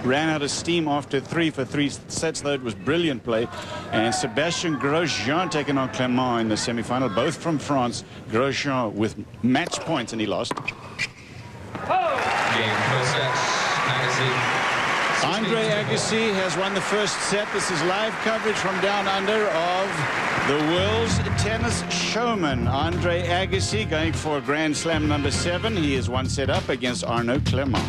ran out of steam after 3 for 3 sets, though it was brilliant play. And Sebastian Grosjean taking on Clement in the semi-final, both from France. Grosjean with match points, and he lost. Andre Agassi has won the first set. This is live coverage from down under of the world's tennis showman, Andre Agassi, going for Grand Slam number 7. He is 1 set up against Arnaud Clement.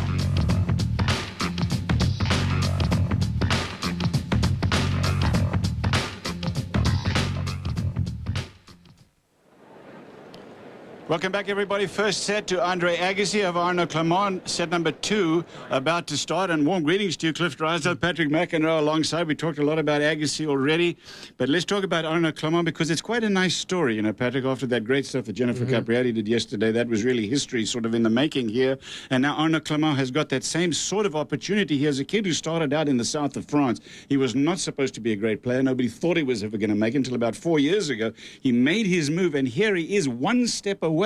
Welcome back, everybody. First set to Andre Agassi of Arnaud Clement. Set number 2 about to start. And warm greetings to you, Cliff Drysdale, Patrick McEnroe alongside. We talked a lot about Agassi already, but let's talk about Arnaud Clement, because it's quite a nice story, you know, Patrick, after that great stuff that Jennifer Capriati did yesterday. That was really history sort of in the making here. And now Arnaud Clement has got that same sort of opportunity. He has a kid who started out in the south of France. He was not supposed to be a great player. Nobody thought he was ever going to make it until about 4 years ago. He made his move, and here he is 1 step away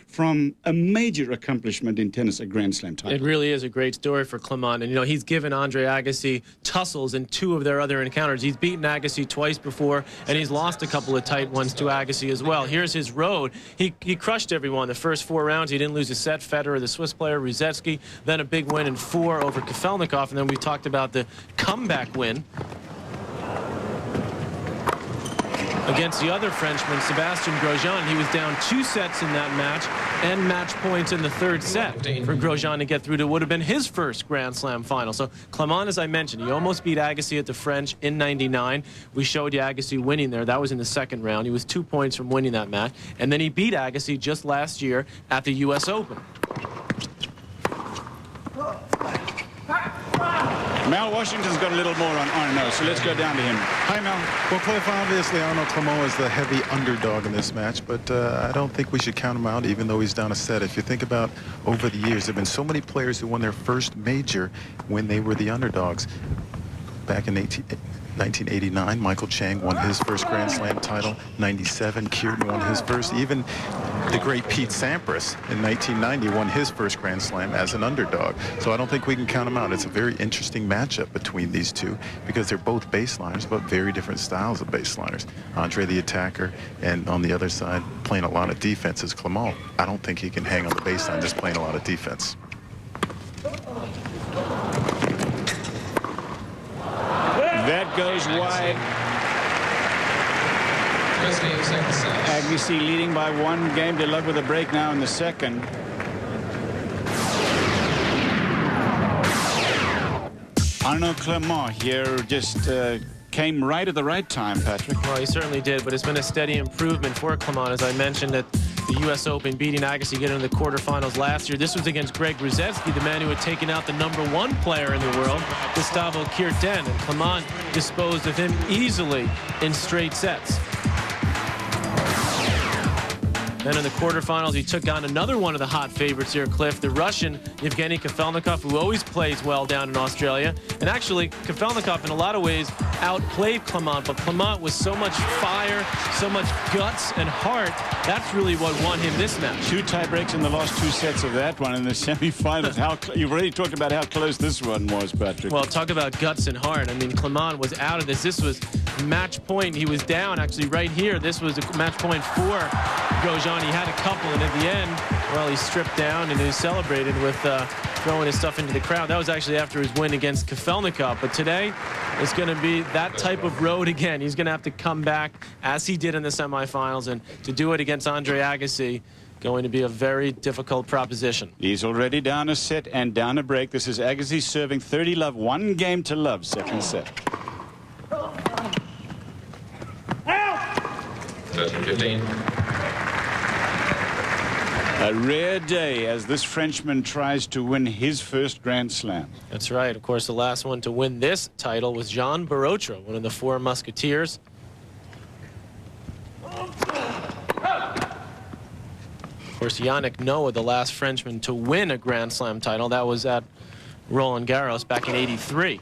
from a major accomplishment in tennis, a Grand Slam title. It really is a great story for Clement. And, you know, he's given Andre Agassi tussles in 2 of their other encounters. He's beaten Agassi twice before, and he's lost a couple of tight ones to Agassi as well. Here's his road. He crushed everyone the first 4 rounds. He didn't lose a set. Federer, the Swiss player, Ruzetsky, then a big win in 4 over Kafelnikov, and then we talked about the comeback win against the other Frenchman, Sebastian Grosjean. He was down 2 sets in that match and match points in the 3rd set for Grosjean to get through to would have been his first Grand Slam final. So Clement, as I mentioned, he almost beat Agassi at the French in '99. We showed you Agassi winning there. That was in the 2nd round. He was 2 points from winning that match. And then he beat Agassi just last year at the U.S. Open. Mal Washington's got a little more on Arnaud, so let's go down to him. Hi, Mal. Well, Cliff, obviously Arnaud Clement is the heavy underdog in this match, but I don't think we should count him out, even though he's down a set. If you think about over the years, there have been so many players who won their first major when they were the underdogs. Back in 1989, Michael Chang won his first Grand Slam title. 97, Kieran won his first. Even the great Pete Sampras in 1990 won his first Grand Slam as an underdog. So I don't think we can count him out. It's a very interesting matchup between these two, because they're both baseliners, but very different styles of baseliners. Andre the attacker, and on the other side, playing a lot of defense is Clement. I don't think he can hang on the baseline just playing a lot of defense. That goes wide. Agassi leading by 1 game to love with a break now in the 2nd. Arnaud Clement here just came right at the right time, Patrick. Well, he certainly did, but it's been a steady improvement for Clement, as I mentioned, at the U.S. Open, beating Agassi, getting into the quarterfinals last year. This was against Greg Ruzetsky, the man who had taken out the #1 player in the world, Gustavo Kuerten, and Clement disposed of him easily in straight sets. Then in the quarterfinals, he took on another one of the hot favorites here, Cliff, the Russian Evgeny Kafelnikov, who always plays well down in Australia. And actually, Kafelnikov, in a lot of ways, outplayed Clement, but Clement with so much fire, so much guts and heart, that's really what won him this match. 2 tie breaks in the last 2 sets of that one in the semifinals. You've already talked about how close this one was, Patrick. Well, talk about guts and heart. I mean, Clement was out of this. This was match point. He was down, actually, right here. This was a match point for Grosjean. He had a couple, and at the end, well, he stripped down and he celebrated with throwing his stuff into the crowd. That was actually after his win against Kafelnikov. But today, it's going to be that type of road again. He's going to have to come back, as he did in the semifinals, and to do it against Andre Agassi, going to be a very difficult proposition. He's already down a set and down a break. This is Agassi serving 30 love, 1 game to love, 2nd set. 13-15. A rare day as this Frenchman tries to win his first Grand Slam. That's right. Of course, the last one to win this title was Jean Barotra, one of the 4 Musketeers. Of course, Yannick Noah, the last Frenchman to win a Grand Slam title. That was at Roland Garros back in '83.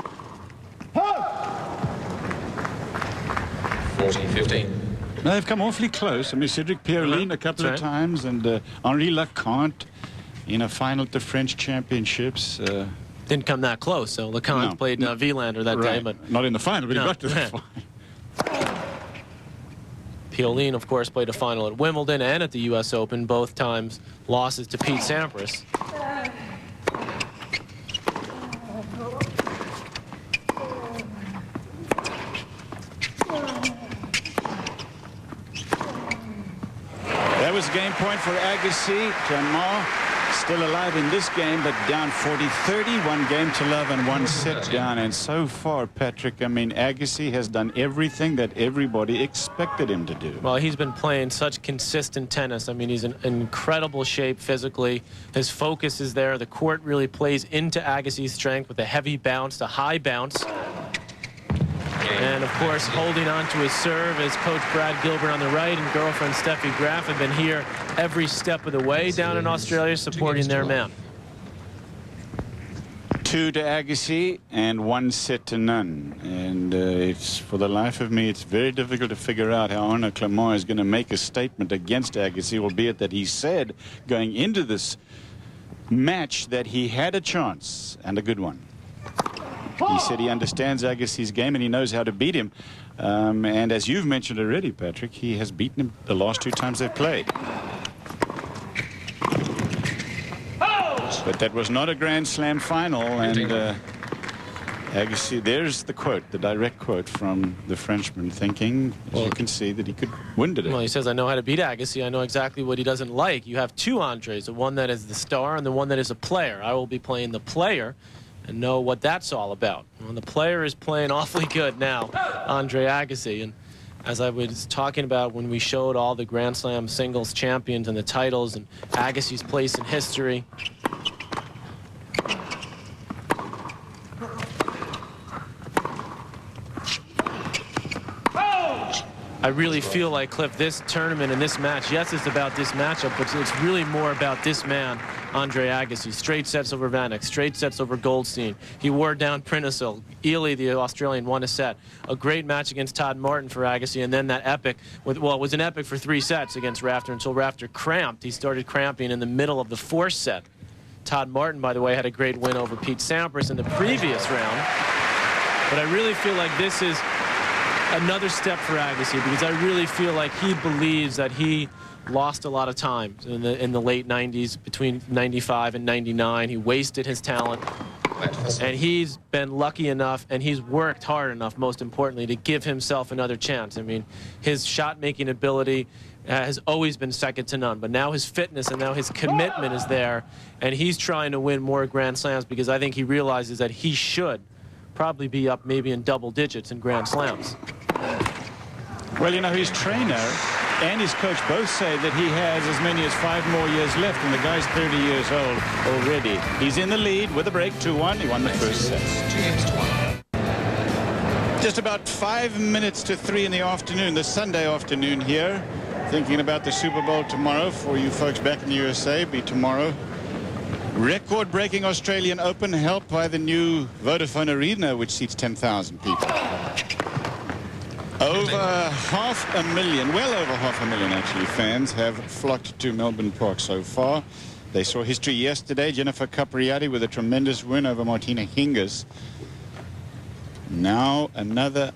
14-15. Now, they've come awfully close. I mean, Cedric Pierlin a couple of times, and Henri Lecomte in a final at the French Championships. Didn't come that close. So Lecomte played Wielander that day, but not in the final, but he got to the final. Pioline, of course, played a final at Wimbledon and at the U.S. Open, both times losses to Pete Sampras. That was a game point for Agassi. Clement still alive in this game, but down 40-30, 1 game to love and 1 set down. And so far, Patrick, I mean, Agassi has done everything that everybody expected him to do. Well, he's been playing such consistent tennis. I mean, he's in incredible shape physically. His focus is there. The court really plays into Agassi's strength with a heavy bounce, a high bounce. And, of course, holding on to his serve is Coach Brad Gilbert on the right and girlfriend Steffi Graf have been here every step of the way down in Australia supporting their man. 2 to Agassi and 1 set to none. And it's, for the life of me, it's very difficult to figure out how Arnaud Clement is going to make a statement against Agassi, albeit that he said going into this match that he had a chance, and a good one. He said he understands Agassi's game and he knows how to beat him. And as you've mentioned already, Patrick, he has beaten him the last 2 times they've played. But that was not a Grand Slam final. And Agassi, there's the quote, the direct quote from the Frenchman, thinking, as you can see, that he could win today. Well, he says, I know how to beat Agassi. I know exactly what he doesn't like. You have 2 Andres, the one that is the star and the one that is a player. I will be playing the player and know what that's all about. Well, the player is playing awfully good now, Andre Agassi. And as I was talking about when we showed all the Grand Slam singles champions and the titles and Agassi's place in history, I really feel like, Cliff, this tournament and this match, yes, it's about this matchup, but it's really more about this man, Andre Agassi. Straight sets over Vanek, straight sets over Goldstein. He wore down Printisil. Ely, the Australian, won a set. A great match against Todd Martin for Agassi, and then that epic, well, it was an epic for 3 sets against Rafter until Rafter cramped. He started cramping in the middle of the 4th set. Todd Martin, by the way, had a great win over Pete Sampras in the previous round. But I really feel like this is another step for Agassi, because I really feel like he believes that he lost a lot of time in the late 90s, between 95 and 99. He wasted his talent, and he's been lucky enough, and he's worked hard enough, most importantly, to give himself another chance. I mean, his shot-making ability has always been second to none, but now his fitness and now his commitment is there, and he's trying to win more Grand Slams, because I think he realizes that he should probably be up maybe in double digits in Grand Slams. Well, you know, his trainer and his coach both say that he has as many as 5 more years left, and the guy's 30 years old already. He's in the lead with a break, 2-1. He won the first set. Just about 5 minutes to 3 in the afternoon, the Sunday afternoon here. Thinking about the Super Bowl tomorrow for you folks back in the USA, be tomorrow. Record-breaking Australian Open, helped by the new Vodafone Arena, which seats 10,000 people. Over 500,000, well over 500,000 actually, fans have flocked to Melbourne Park so far. They saw history yesterday. Jennifer Capriati with a tremendous win over Martina Hingis. Now another.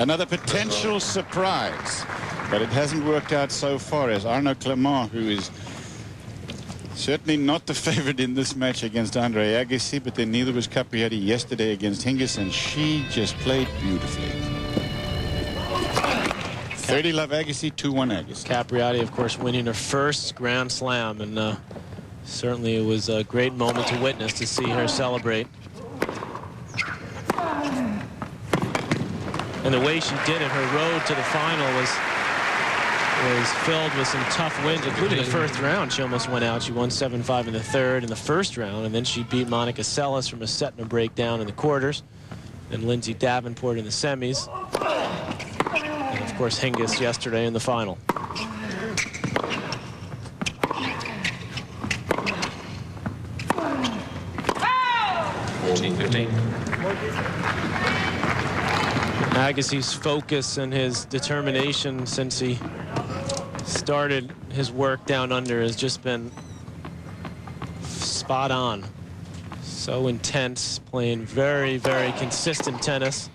Another potential surprise, but it hasn't worked out so far, as Arnaud Clement, who is certainly not the favorite in this match against Andre Agassi, but then neither was Capriati yesterday against Hingis, and she just played beautifully. 30-love Agassi, 2-1 Agassi. Capriati, of course, winning her first Grand Slam, and certainly it was a great moment to witness, to see her celebrate. And the way she did it, her road to the final was filled with some tough wins, including the first round. She almost went out. She won 7-5 in the 3rd in the first round, and then she beat Monica Seles from a set and a breakdown in the quarters, and Lindsay Davenport in the semis, and of course Hingis yesterday in the final. 14-15. Agassi's focus and his determination since he started his work down under has just been spot on. So intense, playing very, very consistent tennis.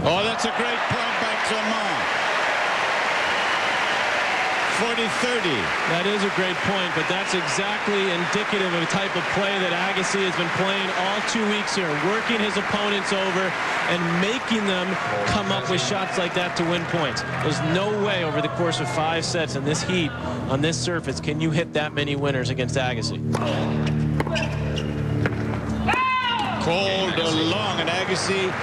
Oh, that's a great point by Clement. 40-30. That is a great point, but that's exactly indicative of the type of play that Agassi has been playing all 2 weeks here, working his opponents over and making them come up with shots like that to win points. There's no way over the course of 5 sets in this heat, on this surface, can you hit that many winners against Agassi. Called long, and Agassi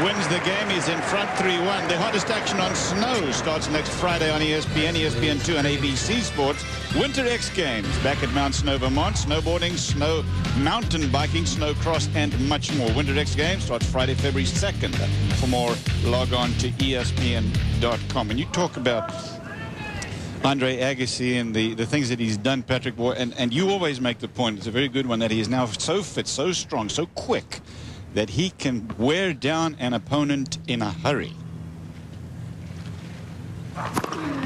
wins the game. He's in front 3-1. The hottest action on snow starts next Friday on ESPN, ESPN2, and ABC Sports. Winter X Games back at Mount Snow, Vermont. Snowboarding, snow mountain biking, snow cross, and much more. Winter X Games starts Friday, February 2nd. For more, log on to ESPN.com. And you talk about Andre Agassi and the things that he's done, Patrick, and you always make the point, it's a very good one, that he is now so fit, so strong, so quick, that he can wear down an opponent in a hurry.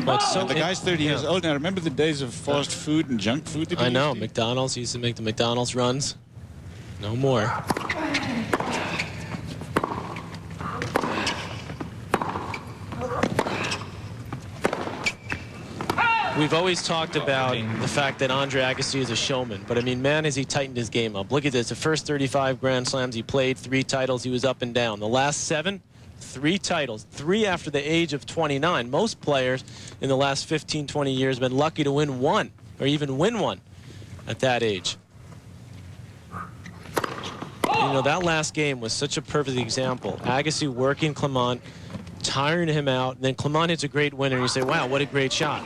Well, so the guy's 30 years old now. Remember the days of fast food and junk food that he I know, used to eat? McDonald's used to make the McDonald's runs. No more. We've always talked about the fact that Andre Agassi is a showman, but I mean, man, has he tightened his game up. Look at this, the first 35 Grand Slams he played, 3 titles, he was up and down. The last 7, 3 titles, 3 after the age of 29. Most players in the last 15, 20 years have been lucky to win 1 or even win 1 at that age. You know, that last game was such a perfect example. Agassi working Clement, tiring him out, and then Clement hits a great winner, and you say, wow, what a great shot.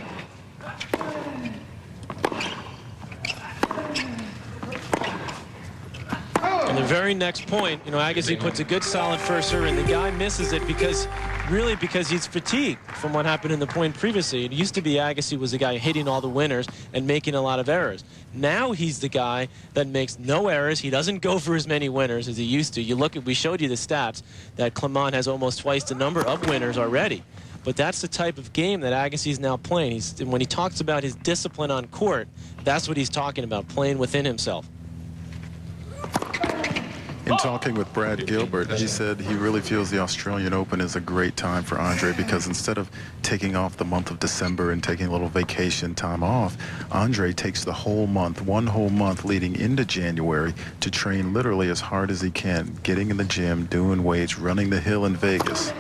And the very next point, you know, Agassi puts a good solid first serve, and the guy misses it because he's fatigued from what happened in the point previously. It used to be Agassi was the guy hitting all the winners and making a lot of errors. Now he's the guy that makes no errors. He doesn't go for as many winners as he used to. You look at, we showed you the stats that Clement has almost twice the number of winners already. But that's the type of game that Agassi is now playing. When he talks about his discipline on court, that's what he's talking about, playing within himself. In talking with Brad Gilbert, he said he really feels the Australian Open is a great time for Andre because instead of taking off the month of December and taking a little vacation time off, Andre takes the whole month, 1 whole month leading into January to train literally as hard as he can, getting in the gym, doing weights, running the hill in Vegas.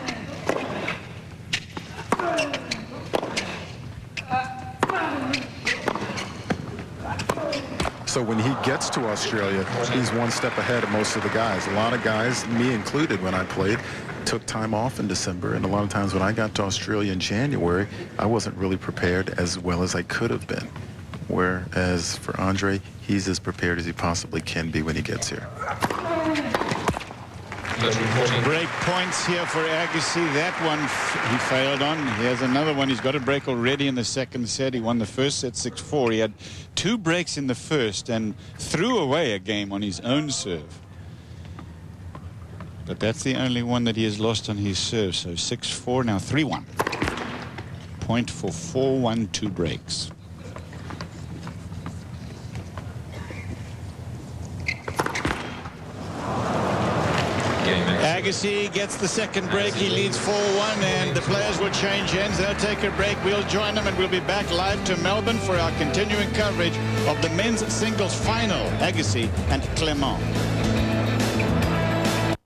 So when he gets to Australia, he's 1 step ahead of most of the guys. A lot of guys, me included when I played, took time off in December. And a lot of times when I got to Australia in January, I wasn't really prepared as well as I could have been. Whereas for Andre, he's as prepared as he possibly can be when he gets here. Break points here for Agassi. That one he failed on. He has another one. He's got a break already in the second set. He won the first set 6-4. He had 2 breaks in the first and threw away a game on his own serve. But that's the only one that he has lost on his serve. So 6-4, now 3-1. Point for 4-1, 2 breaks. Agassi gets the second break. He leads 4-1, and the players will change ends. They'll take a break. We'll join them, and we'll be back live to Melbourne for our continuing coverage of the men's singles final. Agassi and Clement.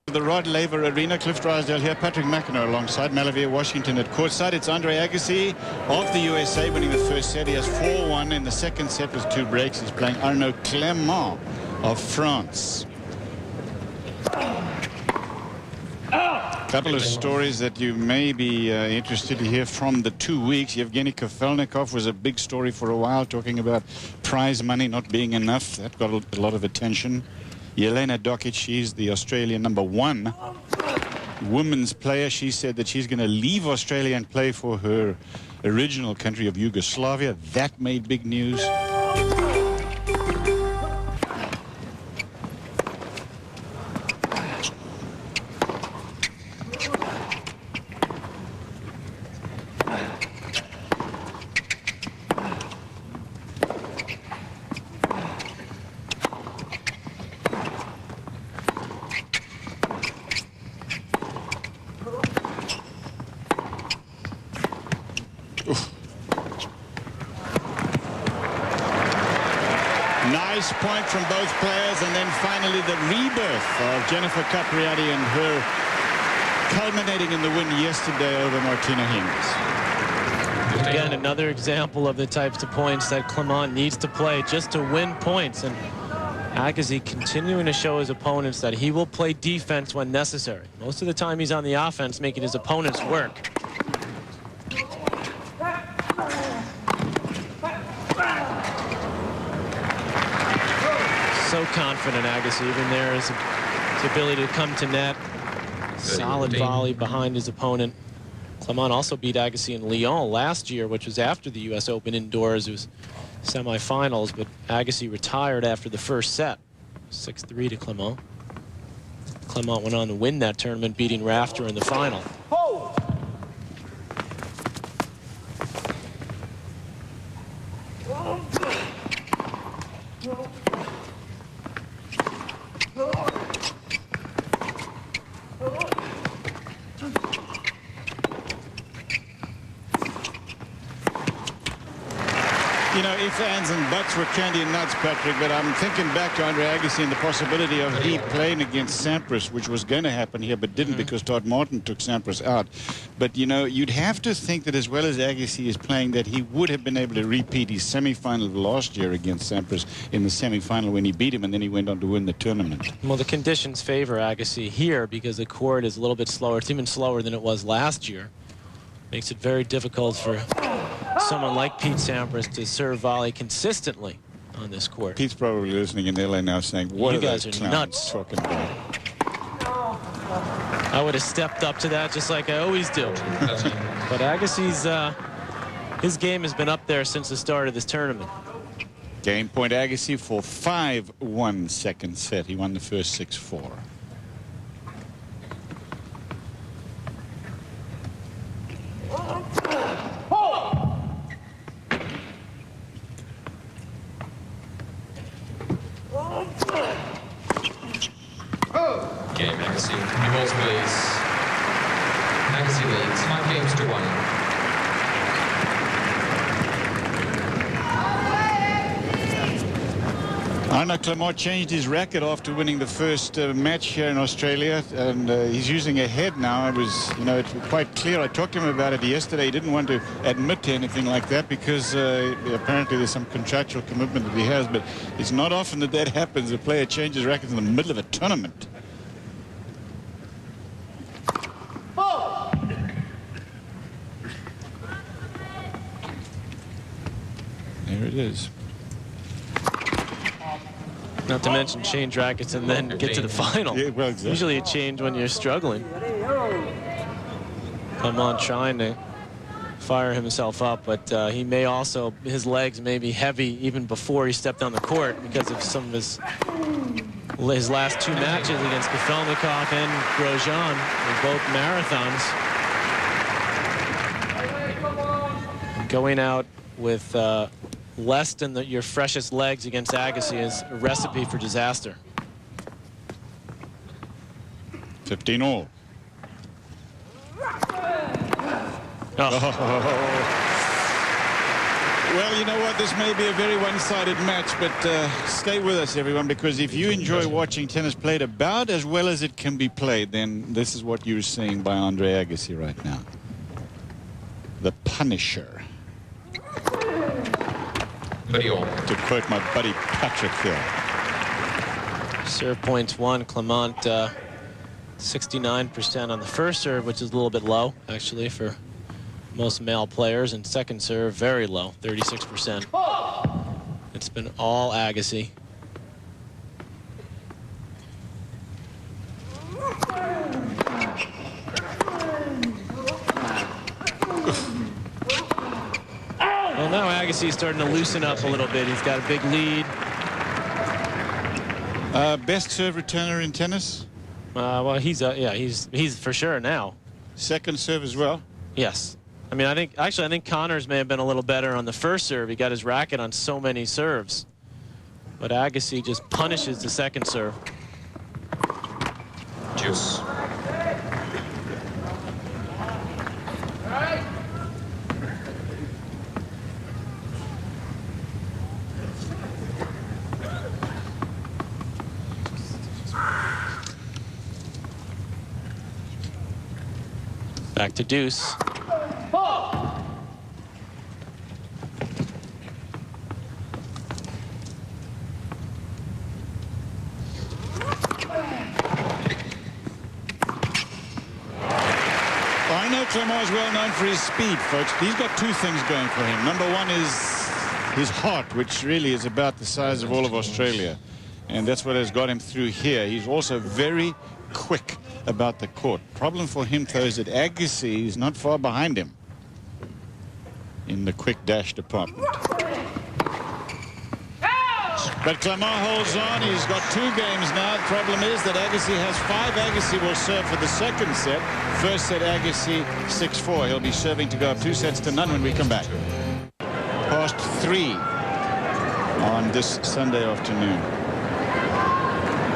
The Rod Laver Arena, Cliff Drysdale here, Patrick McEnroe alongside Malavia Washington at courtside. It's Andre Agassi of the USA winning the first set. He has 4-1 in the second set with 2 breaks. He's playing Arnaud Clement of France. Couple of stories that you may be interested to hear from the 2 weeks. Yevgeny Kafelnikov was a big story for a while, talking about prize money not being enough. That got a lot of attention. Jelena Dokic, she's the Australian #1 women's player. She said that she's going to leave Australia and play for her original country of Yugoslavia. That made big news. Nice point from both players, and then finally the rebirth of Jennifer Capriati and her culminating in the win yesterday over Martina Hingis. Again, another example of the types of points that Clement needs to play just to win points. And Agassi continuing to show his opponents that he will play defense when necessary. Most of the time he's on the offense, making his opponents work. So confident, Agassi, even there is his ability to come to net. Solid volley behind his opponent. Clement also beat Agassi in Lyon last year, which was after the U.S. Open indoors. It was semifinals, but Agassi retired after the first set. 6-3 to Clement. Clement went on to win that tournament, beating Rafter in the final. You know, if, ands, and buts were candy and nuts, Patrick, but I'm thinking back to Andre Agassi and the possibility of he playing against Sampras, which was going to happen here, but didn't because Todd Martin took Sampras out. But, you know, you'd have to think that as well as Agassi is playing, that he would have been able to repeat his semi-final of last year against Sampras in the semi-final when he beat him, and then he went on to win the tournament. Well, the conditions favor Agassi here because the court is a little bit slower. It's even slower than it was last year. Makes it very difficult for someone like Pete Sampras to serve volley consistently on this court. Pete's probably listening in LA now saying, what You are guys those are clowns nuts. talking about? I would have stepped up to that just like I always do. But Agassi's, his game has been up there since the start of this tournament. Game point Agassi for 5-1 second set. He won the first 6-4. Game, Agassi. New balls, please. Agassi leads 5-1. Arnaud Clement changed his racket after winning the first match here in Australia, and he's using a head now. It was, you know, it's quite clear. I talked to him about it yesterday. He didn't want to admit to anything like that because apparently there's some contractual commitment that he has, but it's not often that that happens. A player changes rackets in the middle of a tournament. There it is. Not to mention change rackets and then get to the final. Yeah, well, exactly. Usually you change when you're struggling. Clement trying to fire himself up, but he may also, his legs may be heavy even before he stepped on the court because of some of his last two matches against Kafelnikov and Grosjean in both marathons. Going out with less than your freshest legs against Agassi is a recipe for disaster. 15 all. Oh. Well, you know what? This may be a very one-sided match, but stay with us, everyone, because if you enjoy watching tennis played about as well as it can be played, then this is what you're seeing by Andre Agassi right now. The Punisher. To quote my buddy Patrick here. Serve points won. Clement 69% on the first serve, which is a little bit low, actually, for most male players. And second serve, very low, 36%. It's been all Agassi. Agassi is starting to loosen up a little bit. He's got a big lead. Best serve returner in tennis? Well, he's for sure now. Second serve as well? Yes. I mean, I think Connors may have been a little better on the first serve. He got his racket on so many serves. But Agassi just punishes the second serve. Juice. Back to deuce. Arnaud Clement is well known for his speed, folks. He's got two things going for him. Number one is his heart, which really is about the size of all of Australia. And that's what has got him through here. He's also very quick about the court. Problem for him, though, is that Agassi is not far behind him in the quick dash department. But Clement holds on. He's got 2 games now. The problem is that Agassi has 5. Agassi will serve for the second set. First set, Agassi 6-4. He'll be serving to go up 2 sets to none when we come back. Past 3 on this Sunday afternoon.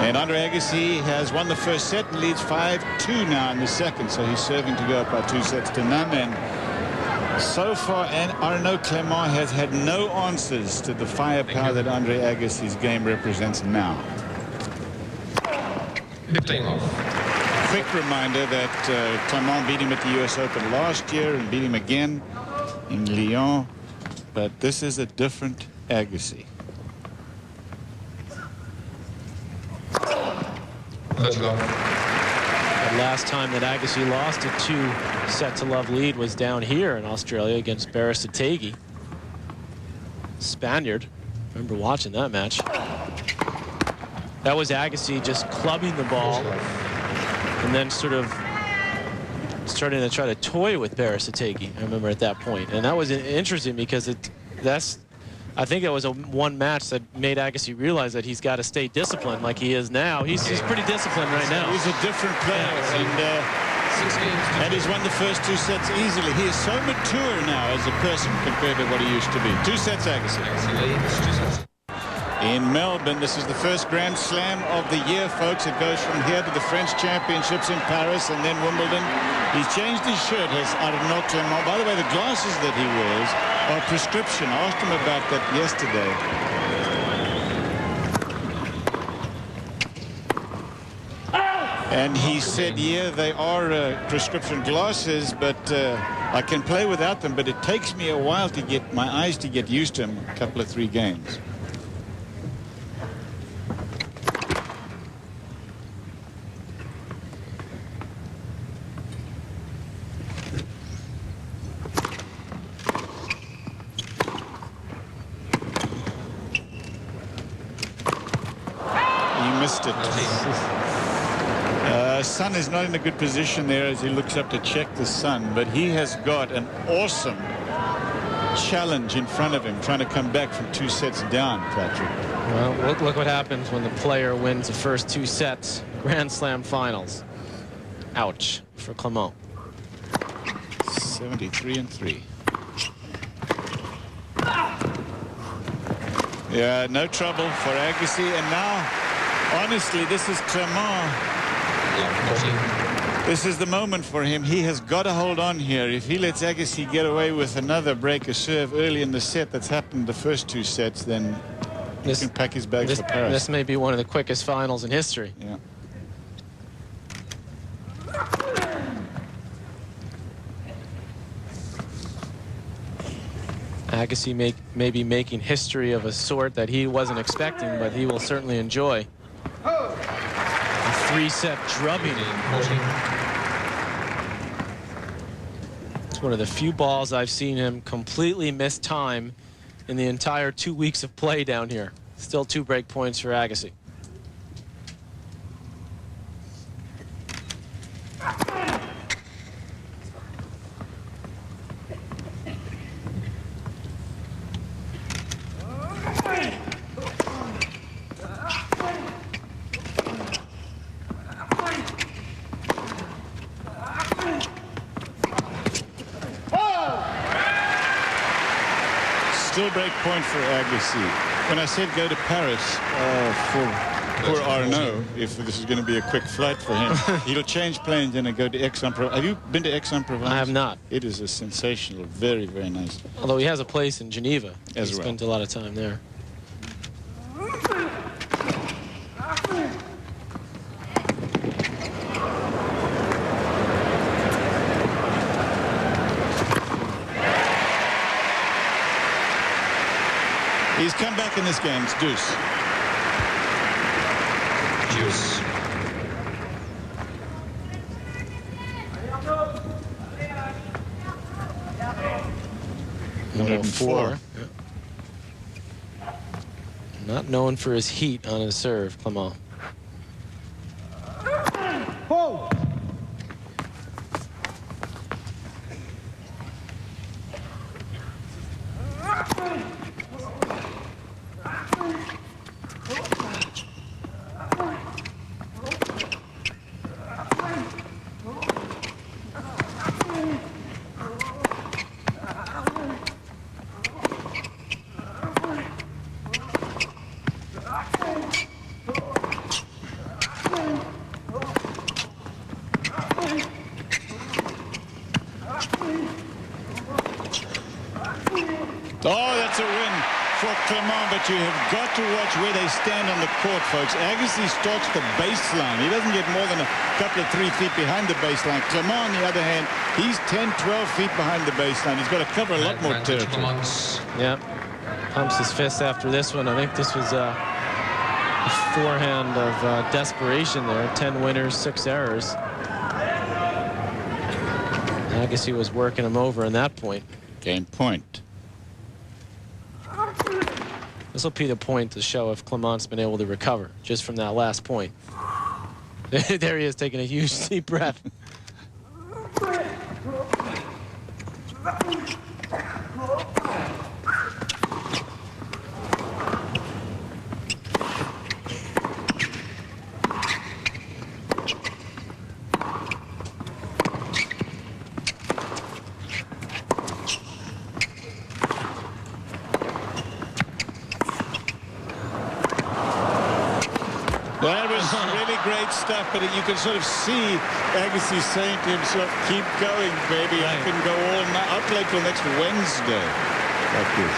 And Andre Agassi has won the first set and leads 5-2 now in the second. So he's serving to go up by 2 sets to none. And so far, Arnaud Clement has had no answers to the firepower that Andre Agassi's game represents now. 15 off. Quick reminder that Clement beat him at the US Open last year and beat him again in Lyon. But this is a different Agassi. 30 off. The last time that Agassi lost a 2-set-to-love lead was down here in Australia against Beresitegi. Spaniard. Remember watching that match. That was Agassi just clubbing the ball and then sort of starting to try to toy with Beresitegi, I remember at that point. And that was interesting because I think it was one match that made Agassi realize that he's got to stay disciplined like he is now. He's pretty disciplined right now. He's a different player, and he's won the first 2 sets easily. He is so mature now as a person compared to what he used to be. 2 sets, Agassi. In Melbourne, this is the first Grand Slam of the year, folks. It goes from here to the French Championships in Paris and then Wimbledon. He's changed his shirt, has Arnaud Clement. By the way, the glasses that he wears are prescription. I asked him about that yesterday. And he said, yeah, they are prescription glasses, but I can play without them, but it takes me a while to get my eyes to get used to them, a couple of 3 games. Missed it. Sun is not in a good position there as he looks up to check the sun, but he has got an awesome challenge in front of him, trying to come back from 2 sets down, Patrick. Well, look what happens when the player wins the first 2 sets. Grand Slam finals. Ouch for Clement. 73-3. Yeah, no trouble for Agassi, and now honestly, this is Clement. This is the moment for him. He has got to hold on here. If he lets Agassi get away with another break a serve early in the set, that's happened the first 2 sets, then he can pack his bags for Paris. This may be one of the quickest finals in history. Yeah. Agassi may be making history of a sort that he wasn't expecting, but he will certainly enjoy. A 3-set drubbing. It's one of the few balls I've seen him completely miss time in the entire 2 weeks of play down here. Still 2 break points for Agassi. Double break point for Agassi. When I said go to Paris for poor Arnaud, if this is going to be a quick flight for him, he'll change planes and go to Aix-en-Provence. Have you been to Aix-en-Provence? I have not. It is a sensational, very, very nice. Although he has a place in Geneva. As he well. spent a lot of time there. He's come back in this game. It's deuce. Deuce. Four. Yeah. Not known for his heat on his serve, Clement. Whoa! Oh, that's a win for Clement, but you have got to watch where they stand on the court, folks. Agassi starts the baseline. He doesn't get more than a couple of 3 feet behind the baseline. Clement, on the other hand, he's 10, 12 feet behind the baseline. He's got to cover a lot more territory. Yeah, pumps his fist after this one. I think this was a forehand of desperation there. 10 winners, 6 errors. Agassi was working him over in that point. Game point. This will be the point to show if Clement's been able to recover just from that last point. There he is taking a huge deep breath. That was really great stuff, but you can sort of see Agassi saying to himself, keep going, baby. I can go all night. I'll play till next Wednesday. Like this.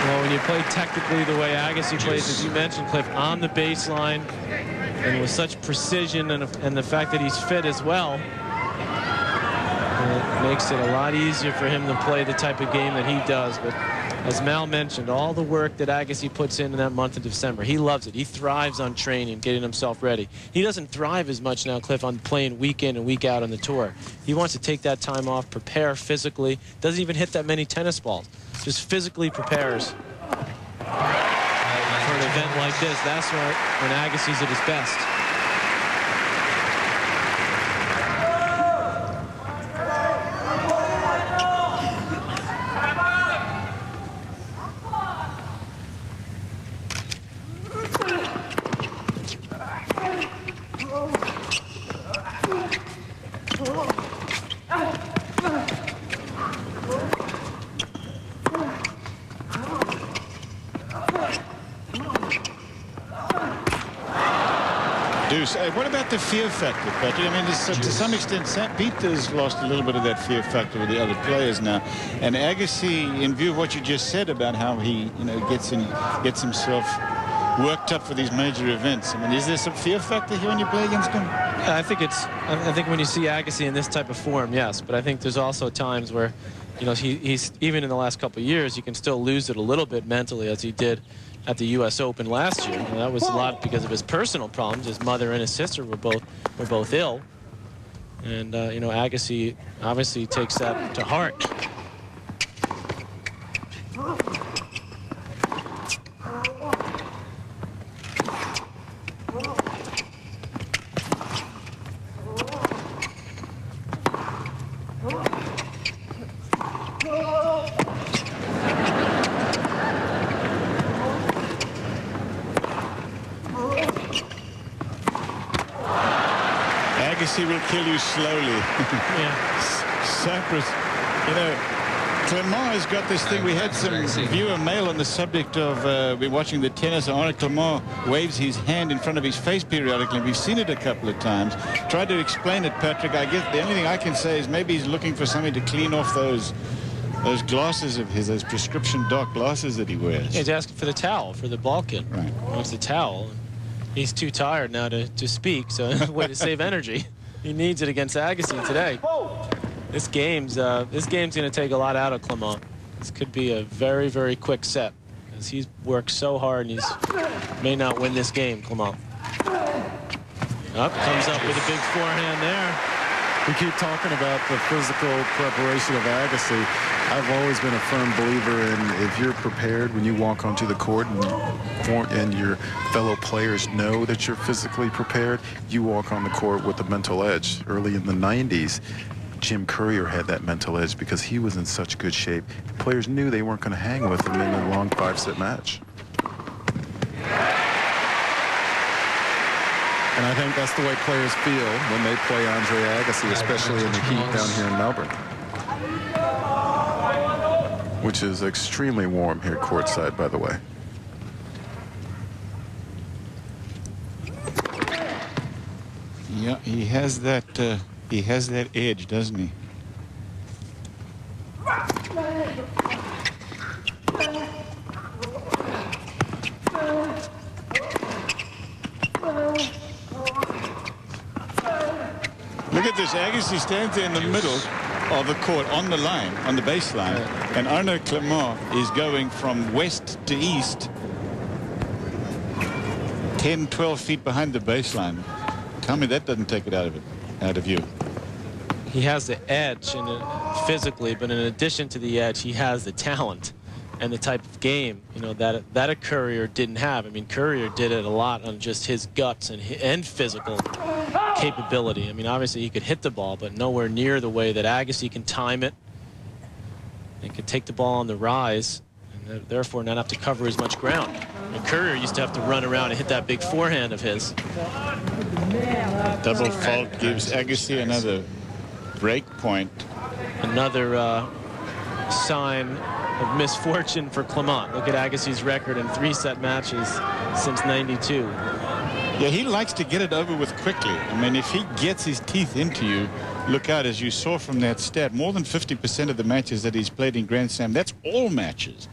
Well, when you play technically the way Agassi plays, as you mentioned, Cliff, on the baseline, and with such precision and the fact that he's fit as well, it makes it a lot easier for him to play the type of game that he does. But as Mal mentioned, all the work that Agassi puts in that month of December, he loves it. He thrives on training, getting himself ready. He doesn't thrive as much now, Cliff, on playing week in and week out on the tour. He wants to take that time off, prepare physically. Doesn't even hit that many tennis balls. Just physically prepares for an event like this. That's when Agassi's at his best. What about the fear factor, Patrick? I mean, to some extent, St. Peter's lost a little bit of that fear factor with the other players now. And Agassi, in view of what you just said about how he, gets himself worked up for these major events. I mean, is there some fear factor here when you play against him? Yeah, I think when you see Agassi in this type of form, yes. But I think there's also times where, he's even in the last couple of years, you can still lose it a little bit mentally, as he did at the U.S. Open last year. And that was a lot because of his personal problems. His mother and his sister were both ill. And, Agassi obviously takes that to heart. Agassi will kill you slowly. Yeah. Cyprus, Clement has got this thing. We had some viewer mail on the subject of we're watching the tennis. Arnaud Clement waves his hand in front of his face periodically. We've seen it a couple of times. Tried to explain it, Patrick. I guess the only thing I can say is maybe he's looking for something to clean off those glasses of his, those prescription dark glasses that he wears. He's asking for the towel for the Balkan. Right. He wants the towel. He's too tired now to speak, so a way to save energy. He needs it against Agassi today. This game's going to take a lot out of Clement. This could be a very, very quick set because he's worked so hard and may not win this game, Clement. Comes up with a big forehand there. We keep talking about the physical preparation of Agassi. I've always been a firm believer in if you're prepared when you walk onto the court and your fellow players know that you're physically prepared, you walk on the court with a mental edge. Early in the 90s, Jim Courier had that mental edge because he was in such good shape. Players knew they weren't going to hang with him in a long 5-set match. And I think that's the way players feel when they play Andre Agassi, especially in the heat down here in Melbourne, which is extremely warm here courtside, by the way. Yeah, he has that edge, doesn't he? Look at this. Agassi stands there in the middle of the court on the line, on the baseline, and Arnaud Clement is going from west to east 10, 12 feet behind the baseline. Tell me that doesn't take it out of you. He has the edge physically, but in addition to the edge, he has the talent and the type of game, that a Courier didn't have. I mean, Courier did it a lot on just his guts and physical capability. I mean, obviously he could hit the ball, but nowhere near the way that Agassi can time it and can take the ball on the rise and therefore not have to cover as much ground. And Courier used to have to run around and hit that big forehand of his. Double fault gives Agassi another break point. Another sign of misfortune for Clement. Look at Agassi's record in 3-set matches since '92. Yeah, he likes to get it over with quickly. I mean, if he gets his teeth into you, look out, as you saw from that stat, more than 50% of the matches that he's played in Grand Slam, that's all matches,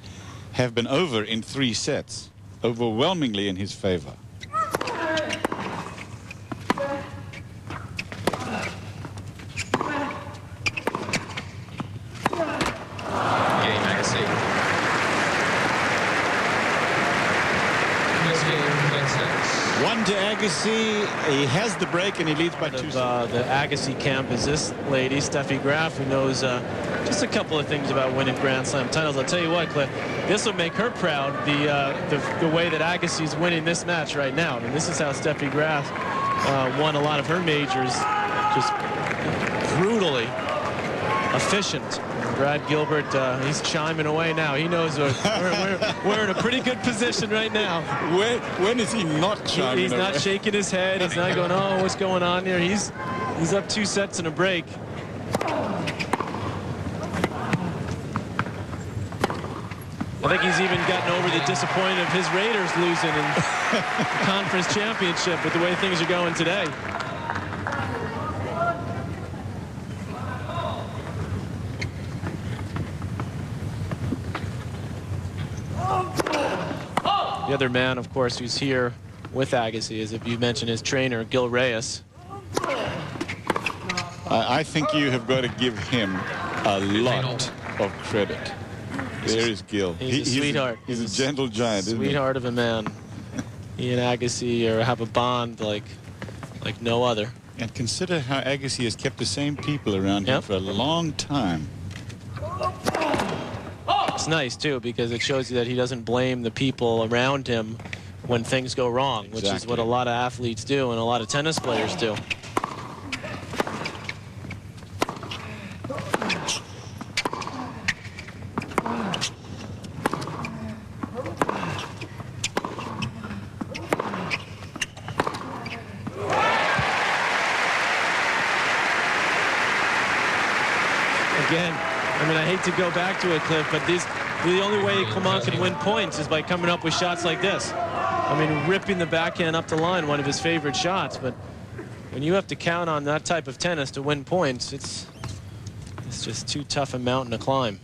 have been over in 3 sets, overwhelmingly in his favor. One to Agassi. He has the break and he leads by 2 sets. The Agassi camp is this lady, Steffi Graf, who knows just a couple of things about winning Grand Slam titles. I'll tell you what, Cliff, this will make her proud, the way that Agassi's winning this match right now. I mean, this is how Steffi Graf won a lot of her majors, just brutally efficient. Brad Gilbert, he's chiming away now. He knows we're in a pretty good position right now. When is he not chiming He's not shaking his head. He's not going, oh, what's going on here? He's up 2 sets and a break. I think he's even gotten over the disappointment of his Raiders losing in the conference championship with the way things are going today. The other man, of course, who's here with Agassi is, if you mentioned, his trainer, Gil Reyes. I think you have got to give him a lot of credit. There is Gil. He's a sweetheart. He's a gentle giant, isn't he? Sweetheart of a man. He and Agassi have a bond like no other. And consider how Agassi has kept the same people around him for a long time. It's nice, too, because it shows you that he doesn't blame the people around him when things go wrong, which is what a lot of athletes do and a lot of tennis players do. Again, I mean, I hate to go back to it, Cliff, but the only way Clement can win points is by coming up with shots like this. I mean, ripping the backhand up the line, one of his favorite shots. But when you have to count on that type of tennis to win points, it's just too tough a mountain to climb.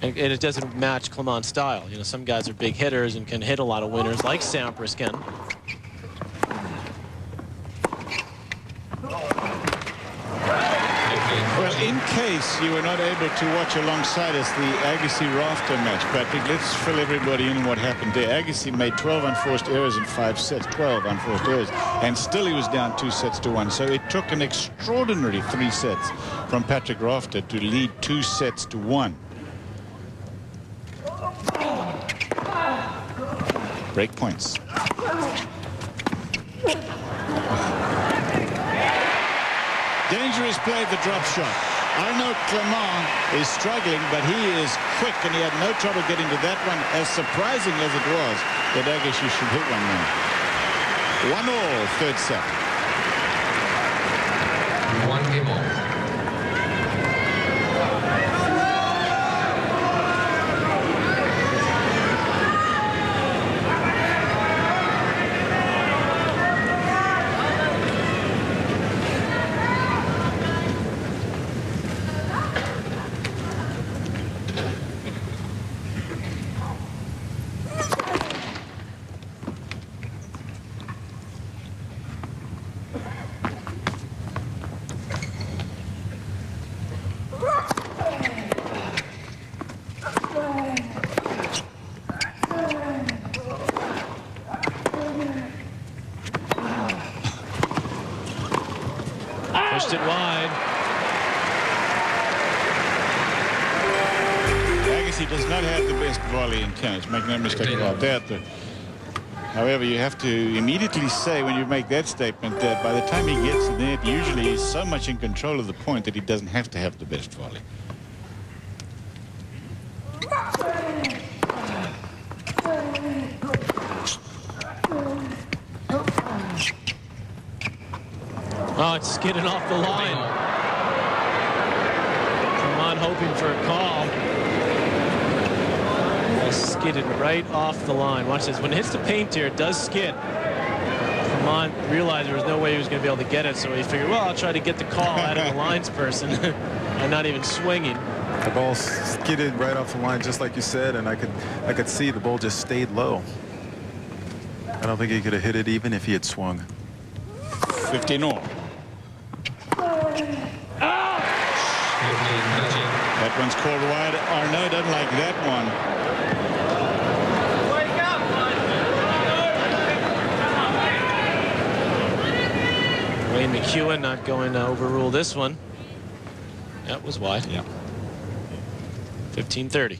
And it doesn't match Clement's style. You know, some guys are big hitters and can hit a lot of winners, like Sampras can. Well, in case you were not able to watch alongside us the Agassi-Rafter match, Patrick, let's fill everybody in what happened there. Agassi made 12 unforced errors in 5 sets, 12 unforced errors, and still he was down 2 sets to 1. So it took an extraordinary 3 sets from Patrick Rafter to lead 2 sets to 1. Break points. Dangerous play, the drop shot. Arnaud Clement is struggling, but he is quick, and he had no trouble getting to that one, as surprising as it was that Agassi should hit one now. 1-all, third set. 1 game all. Pushed it wide. Agassi does not have the best volley in tennis. Make no mistake about that. However, you have to immediately say when you make that statement that by the time he gets to the net, usually he's so much in control of the point that he doesn't have to have the best volley. Oh, it's skidding off the line. Clement hoping for a call. Well, skidded right off the line. Watch this. When it hits the paint here, it does skid. Clement realized there was no way he was going to be able to get it, so he figured, well, I'll try to get the call out of the lines person and not even swinging. The ball skidded right off the line, just like you said, and I could see the ball just stayed low. I don't think he could have hit it even if he had swung. 15-all. That one's called wide. Arnaud doesn't like that one. Wayne McEwen not going to overrule this one. That was wide. Yeah. 15-30.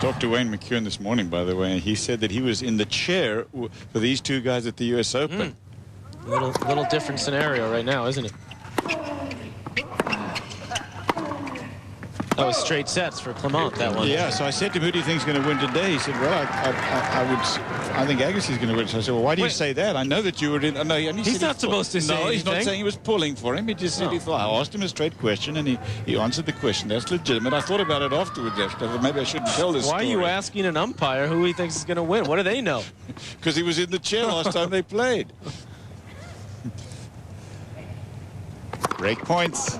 Talked to Wayne McEwen this morning, by the way, and he said that he was in the chair for these two guys at the U.S. Open. Little different scenario right now, isn't it? That was straight sets for Clement, that one. Yeah, so I said to him, who do you think is going to win today? He said, well, I think Agassi's going to win. So I said, well, why do you say that? I know that you were in. No, he's not supposed to say anything. No, he's not saying he was pulling for him. He just said he thought. I asked him a straight question, and he answered the question. That's legitimate. I thought about it afterwards. Maybe I shouldn't tell this story. Why are you asking an umpire who he thinks is going to win? What do they know? Because he was in the chair last time they played. Break points.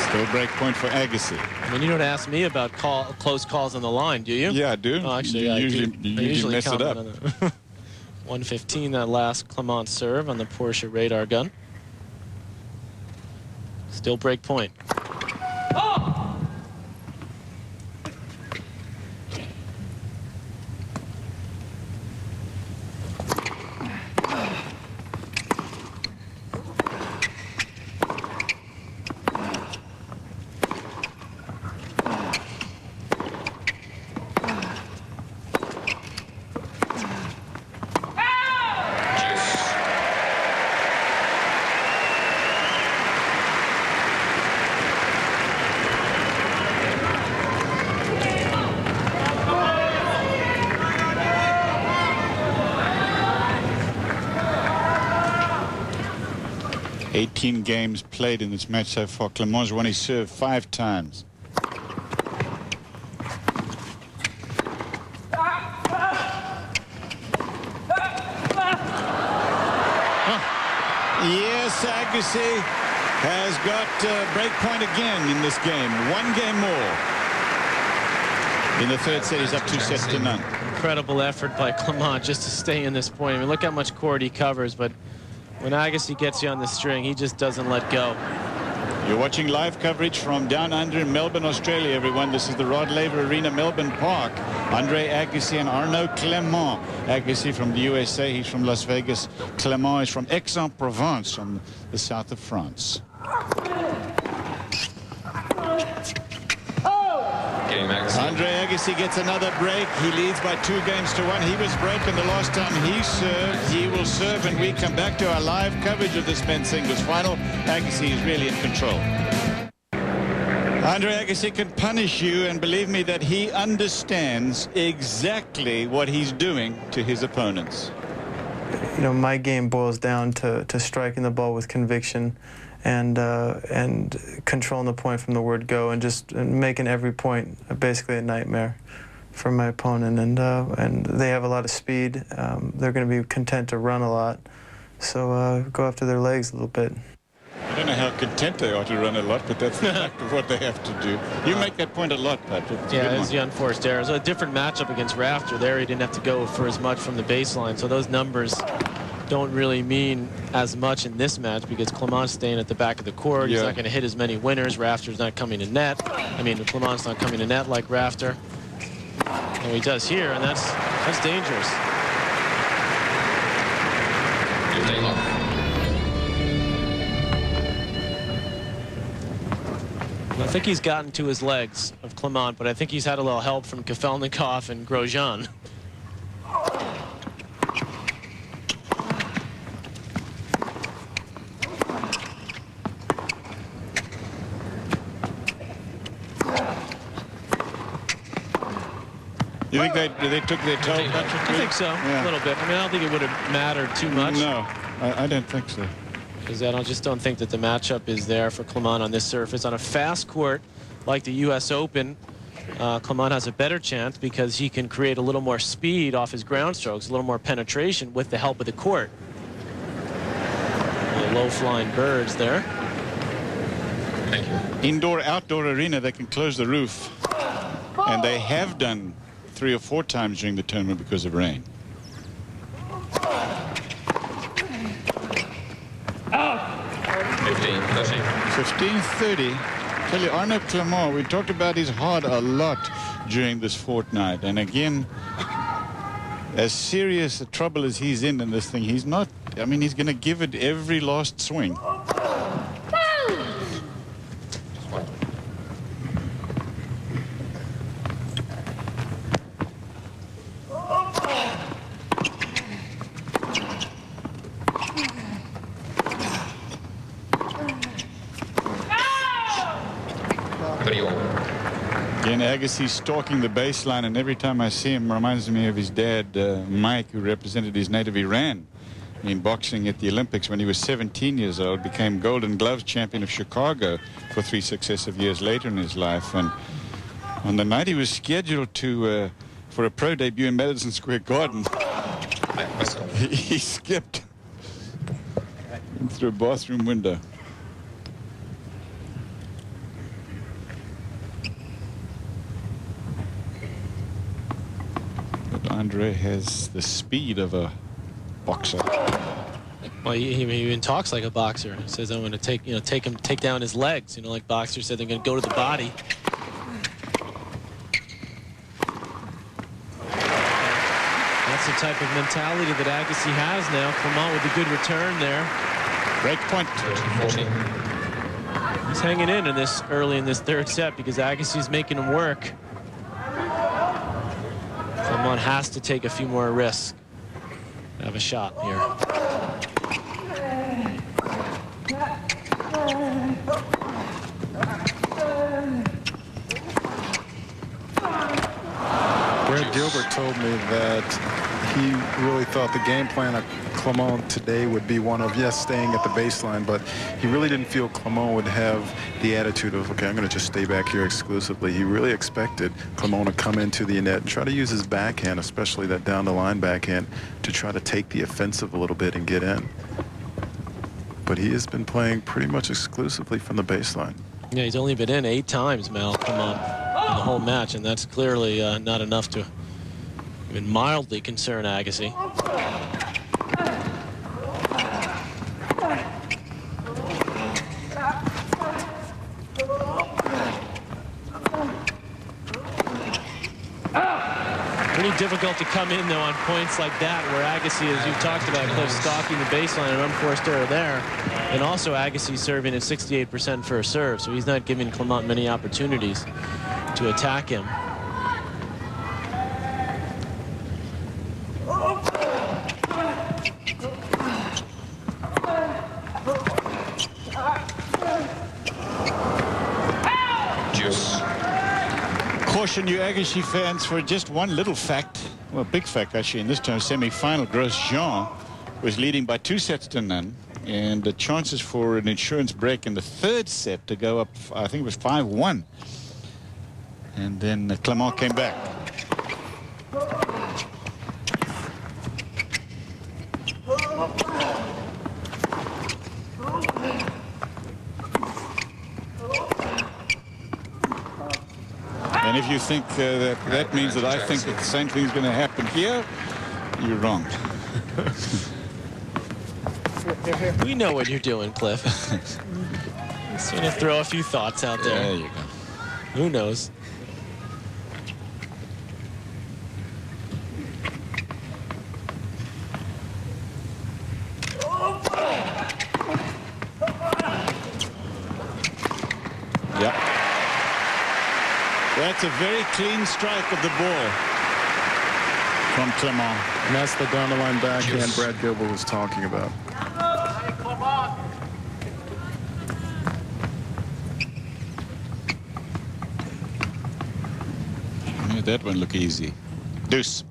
Still break point for Agassi. I mean, you don't ask me about close calls on the line, do you? Yeah, I do. Oh, actually, you I usually mess it up. 115, that last Clement serve on the Porsche radar gun. Still break point. 18 games played in this match so far. Clement's won his serve 5 times. Yes, Agassi has got break point again in this game. 1 game more. In the third set, he's up 2-0. Incredible effort by Clement just to stay in this point. I mean, look how much court he covers, but when Agassi gets you on the string, he just doesn't let go. You're watching live coverage from down under in Melbourne, Australia, everyone. This is the Rod Laver Arena, Melbourne Park. Andre Agassi and Arnaud Clement. Agassi from the USA, he's from Las Vegas. Clement is from Aix-en-Provence, on the south of France. Andre Agassi gets another break. He leads by 2 games to 1. He was broken the last time he served. He will serve, and we come back to our live coverage of this men's singles final. Agassi is really in control. Andre Agassi can punish you, and believe me that he understands exactly what he's doing to his opponents. You know, my game boils down to striking the ball with conviction and controlling the point from the word go, and just making every point basically a nightmare for my opponent. And they have a lot of speed. They're going to be content to run a lot, so go after their legs a little bit. I don't know how content they are to run a lot, but that's the fact of what they have to do. You make that point a lot, Patrick. Yeah, it's the unforced errors. A different matchup against Rafter. There he didn't have to go for as much from the baseline, so those numbers don't really mean as much in this match because Clement's staying at the back of the court. He's not going to hit as many winners. Rafter's not coming to net. I mean, Clement's not coming to net like Rafter. And he does here, and that's dangerous. I think he's gotten to his legs of Clement, but I think he's had a little help from Kafelnikov and Grosjean. You think they took their toe, Patrick? I think so, a little bit. I mean, I don't think it would have mattered too much. No, I don't think so. Because I just don't think that the matchup is there for Clement on this surface. On a fast court like the U.S. Open, Clement has a better chance because he can create a little more speed off his ground strokes, a little more penetration with the help of the court. The low-flying birds there. Thank you. Indoor-outdoor arena, they can close the roof. And they have done 3 or 4 times during the tournament because of rain. Fifteen, 15-30. Tell you, Arnaud Clement, we talked about his heart a lot during this fortnight. And again, as serious a trouble as he's in this thing, he's not, I mean, he's going to give it every last swing. Again, Agassi stalking the baseline, and every time I see him, reminds me of his dad, Mike, who represented his native Iran in boxing at the Olympics when he was 17 years old, became Golden Gloves champion of Chicago for 3 successive years later in his life. And on the night he was scheduled to for a pro debut in Madison Square Garden, he skipped through a bathroom window. Andre has the speed of a boxer. Well, he even talks like a boxer. He says, "I'm going to take down his legs." You know, like boxers said, they're going to go to the body. That's the type of mentality that Agassi has now. Clement with a good return there. Break point. 14. He's hanging in this early in this third set because Agassi's making him work. Clement has to take a few more risks. Have a shot here. Brad Gilbert told me that he really thought the game plan of Clement today would be one of, yes, staying at the baseline, but he really didn't feel Clement would have the attitude of, okay, I'm going to just stay back here exclusively. He really expected Clement to come into the net and try to use his backhand, especially that down-the-line backhand, to try to take the offensive a little bit and get in. But he has been playing pretty much exclusively from the baseline. Yeah, he's only been in 8 times, Mel, Clement, in the whole match, and that's clearly not enough to even mildly concern Agassi. Pretty difficult to come in, though, on points like that, where Agassi, as you talked about, Cliff, stalking the baseline, an unforced error there. And also Agassi serving at 68% for a serve, so he's not giving Clement many opportunities to attack him. Caution you Agassi fans for just one little fact, well, big fact actually, in this term semi-final. Grosjean was leading by 2 sets to none, and the chances for an insurance break in the 3rd set to go up, I think it was 5-1, and then Clement came back. And if you think that means that I think that the same thing is going to happen here, you're wrong. We know what you're doing, Cliff. Just going to throw a few thoughts out there. There you go. Who knows? Yep. That's a very clean strike of the ball from Clement. And that's the down-the-line backhand Brad Gilbert was talking about. Made that one look easy. Deuce.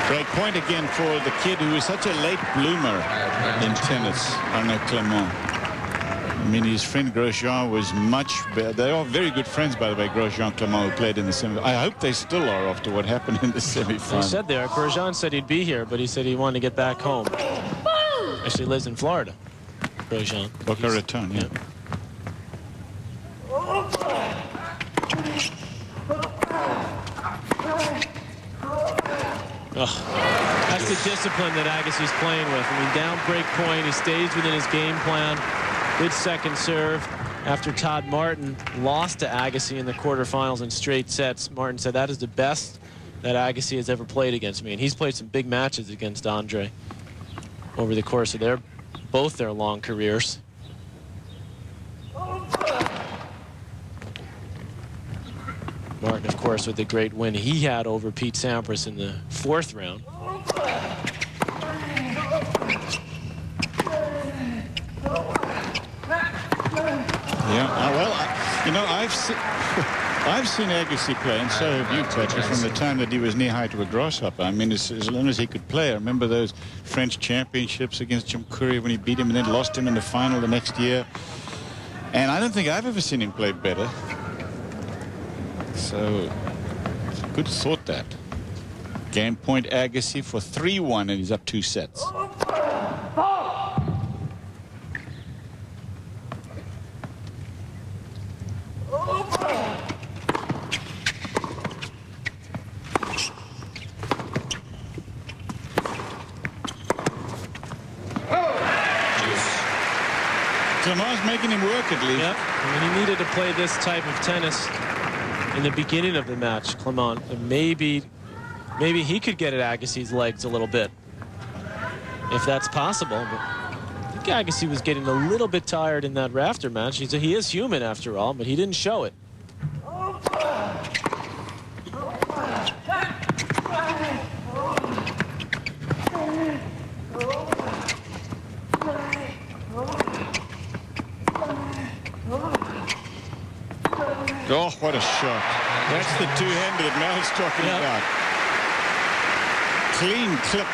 Great point again for the kid who is such a late bloomer in tennis, Arnaud Clement. I mean, his friend Grosjean was much better. They're all very good friends, by the way, Grosjean and Clement, who played in the semi. I hope they still are after what happened in the semi-final. He said there, Grosjean said he'd be here, but he said he wanted to get back home. Actually lives in Florida, Grosjean. Boca Raton, yeah. Oh, that's the discipline that Agassi's playing with. I mean, down break point, he stays within his game plan. Good second serve. After Todd Martin lost to Agassi in the quarterfinals in straight sets, Martin said, that is the best that Agassi has ever played against me. And he's played some big matches against Andre over the course of both their long careers. Martin, of course, with the great win he had over Pete Sampras in the 4th round. Yeah, well, you know, I've seen Agassi play, and so have you, Patrick, from the time that he was knee-high to a grasshopper. I mean, as long as he could play. I remember those French championships against Jim Courier when he beat him and then lost him in the final the next year. And I don't think I've ever seen him play better. So, good thought that. Game point Agassi for 3-1, and he's up 2 sets. Clement's making him work at least. Yep. I mean, he needed to play this type of tennis in the beginning of the match, Clement. And maybe he could get at Agassi's legs a little bit, if that's possible. But I think Agassi was getting a little bit tired in that rafter match. He is human after all, but he didn't show it. Oh, what a shot. That's the two-hander that Mel's talking about. Clean clip.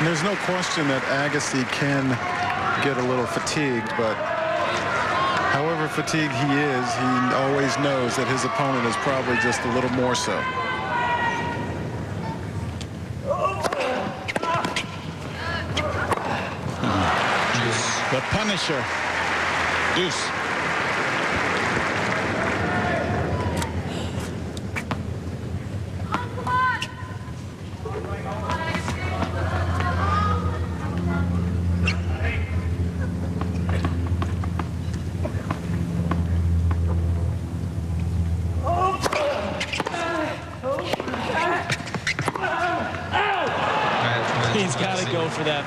And there's no question that Agassi can get a little fatigued, but however fatigued he is, he always knows that his opponent is probably just a little more so. The Punisher. Deuce. He's got to go for that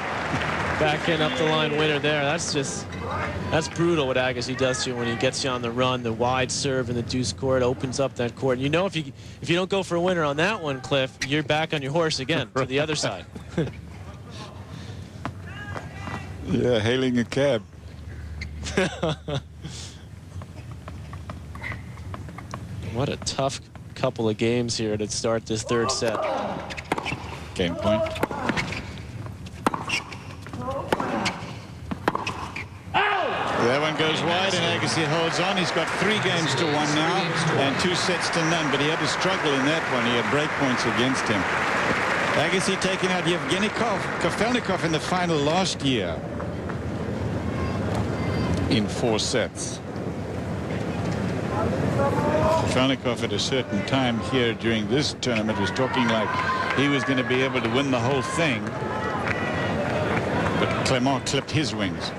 backhand up the line winner there. That's brutal what Agassi does to you when he gets you on the run. The wide serve in the deuce court opens up that court. And you know if you don't go for a winner on that one, Cliff, you're back on your horse again to the other side. Yeah, hailing a cab. What a tough couple of games here to start this third set. Game point. That one goes wide, and Agassi holds on. He's got 3 games to 1 now, and 2 sets to none. But he had to struggle in that one. He had break points against him. Agassi taking out Yevgeny Kafelnikov in the final last year in 4 sets. Kafelnikov at a certain time here during this tournament was talking like he was going to be able to win the whole thing. But Clement clipped his wings.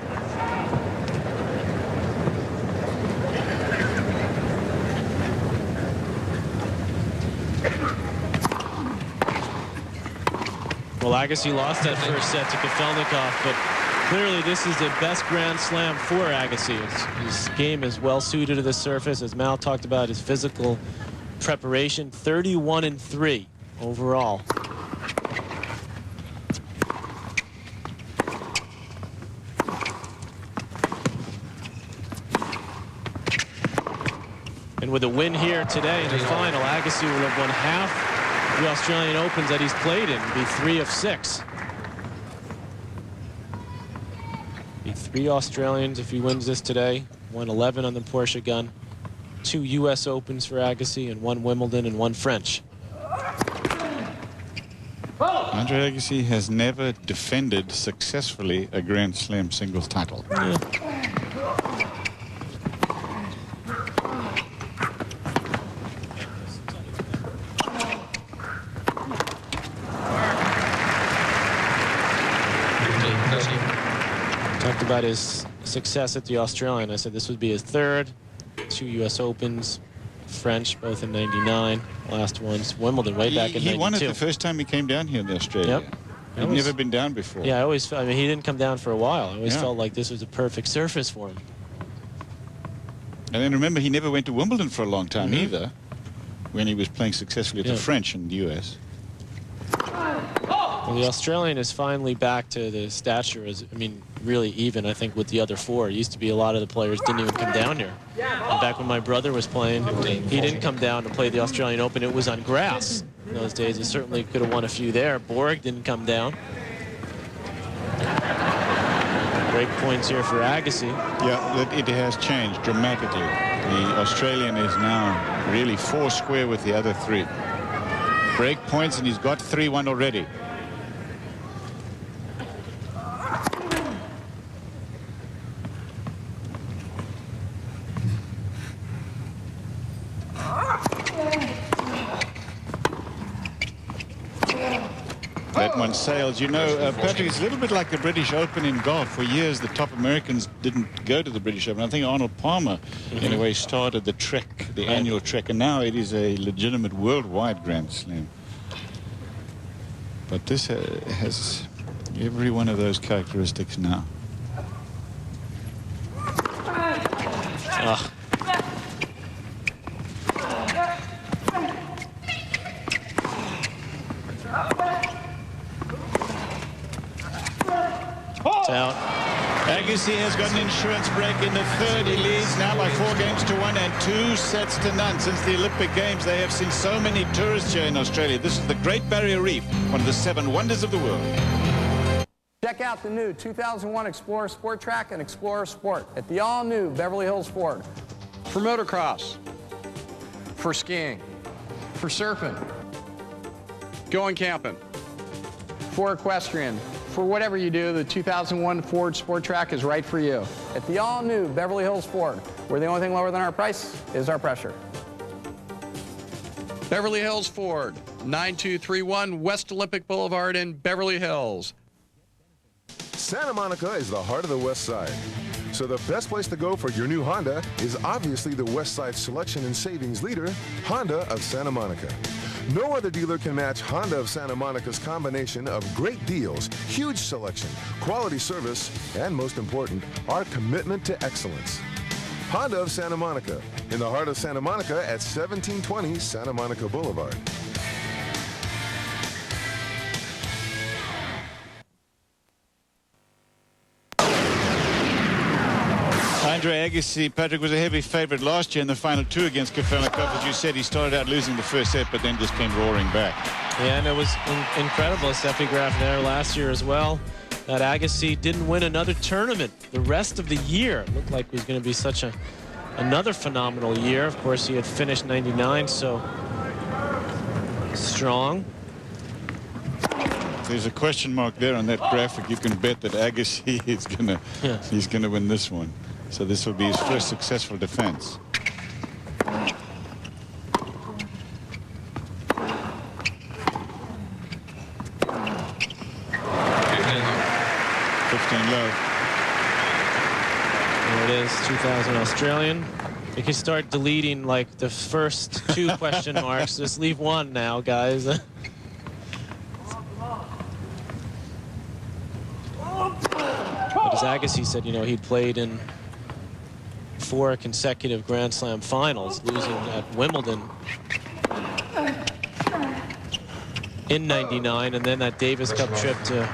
Well, Agassi lost that first set to Kafelnikov, but clearly this is the best Grand Slam for Agassi. His game is well suited to the surface. As Mal talked about, his physical preparation, 31-3 overall. And with a win here today in the final, Agassi will have won half the Australian Opens that he's played in, be 3 of 6. Be 3 Australians if he wins this today. 1-11 on the Porsche gun. 2 U.S. Opens for Agassi, and 1 Wimbledon and 1 French. Andre Agassi has never defended successfully a Grand Slam singles title. Yeah. Talked about his success at the Australian. I said this would be his 3rd. 2 U.S. Opens, French, both in '99. Last one's Wimbledon way back in '92. He won it the first time he came down here in Australia. Yep. He'd never been down before. Yeah, I mean, he didn't come down for a while. I always felt like this was a perfect surface for him. And then remember, he never went to Wimbledon for a long time either, when he was playing successfully at the French and the U.S. Well, the Australian is finally back to the stature, really even, I think, with the other 4. It used to be a lot of the players didn't even come down here. And back when my brother was playing, he didn't come down to play the Australian Open. It was on grass in those days. He certainly could have won a few there. Borg didn't come down. Break points here for Agassi. Yeah, it has changed dramatically. The Australian is now really 4 square with the other 3. Break points, and he's got 3-1 already. That one sails. You know, Patrick, it's a little bit like the British Open in golf. For years, the top Americans didn't go to the British Open. I think Arnold Palmer, in a way, started the Trek, the annual Trek, and now it is a legitimate worldwide Grand Slam. But this has every one of those characteristics now. It's out. Agassi has got an insurance break in the third. He leads now by 4 games to 1 and 2 sets to none. Since the Olympic Games, they have seen so many tourists here in Australia. This is the Great Barrier Reef, one of the 7 wonders of the world. Check out the new 2001 Explorer Sport Track and Explorer Sport at the all-new Beverly Hills Ford. For motocross, for skiing, for surfing, going camping, for equestrian, for whatever you do, the 2001 Ford Sport Track is right for you. At the all-new Beverly Hills Ford, where the only thing lower than our price is our pressure. Beverly Hills Ford, 9231 West Olympic Boulevard in Beverly Hills. Santa Monica is the heart of the West Side. So the best place to go for your new Honda is obviously the West Side selection and savings leader, Honda of Santa Monica. No other dealer can match Honda of Santa Monica's combination of great deals, huge selection, quality service, and most important, our commitment to excellence. Honda of Santa Monica, in the heart of Santa Monica at 1720 Santa Monica Boulevard. Andre Agassi, Patrick, was a heavy favorite last year in the final 2 against Clement. As you said, he started out losing the first set, but then just came roaring back. Yeah, and it was incredible. Steffi Graf there last year as well. That Agassi didn't win another tournament the rest of the year. It looked like it was going to be such another phenomenal year. Of course, he had finished 99, so strong. There's a question mark there on that graphic. You can bet that Agassi is he's gonna win this one. So this will be his first successful defense. 15 low. There it is, 2000 Australian. You can start deleting like the first 2 question marks. Just leave 1 now, guys. As Agassi said, you know, he'd played in 4 consecutive Grand Slam finals, losing at Wimbledon in '99, and then that Davis Cup trip to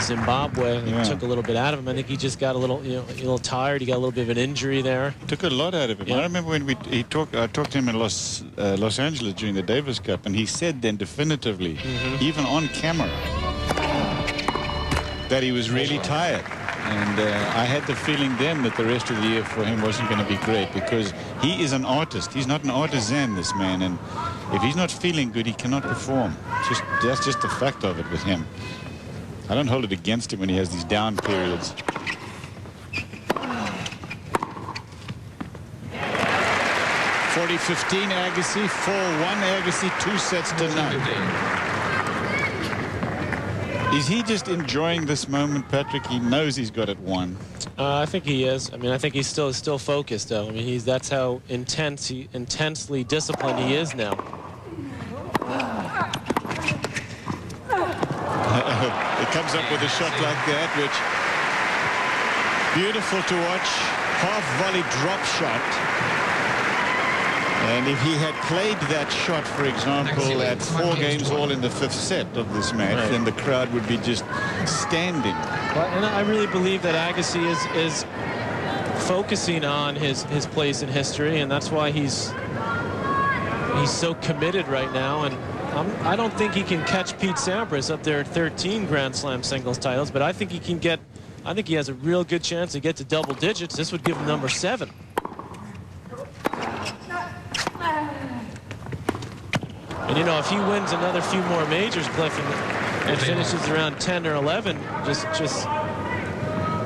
Zimbabwe took a little bit out of him. I think he just got a little, a little tired. He got a little bit of an injury there. Took a lot out of him. Yeah. I remember when I talked to him in Los Angeles during the Davis Cup, and he said then definitively, even on camera, that he was really tired. And I had the feeling then that the rest of the year for him wasn't going to be great, because he is an artist. He's not an artisan, this man. And if he's not feeling good, he cannot perform. That's just the fact of it with him. I don't hold it against him when he has these down periods. (40-15) Agassi, 4-1 Agassi, 2 sets to none. Is he just enjoying this moment, Patrick? He knows he's got it won. I think he is. I mean, I think he's still focused, though. I mean, that's how intensely disciplined he is now. It comes up with a shot like that, which beautiful to watch. Half volley drop shot. And if he had played that shot, for example, at 4 games all in the 5th set of this match, then the crowd would be just standing. Well, and I really believe that Agassi is focusing on his place in history, and that's why he's so committed right now. And I don't think he can catch Pete Sampras up there at 13 Grand Slam singles titles, but I think he can get. I think he has a real good chance to get to double digits. This would give him number 7. And you know, if he wins another few more majors, Cliff, and finishes around 10 or 11, just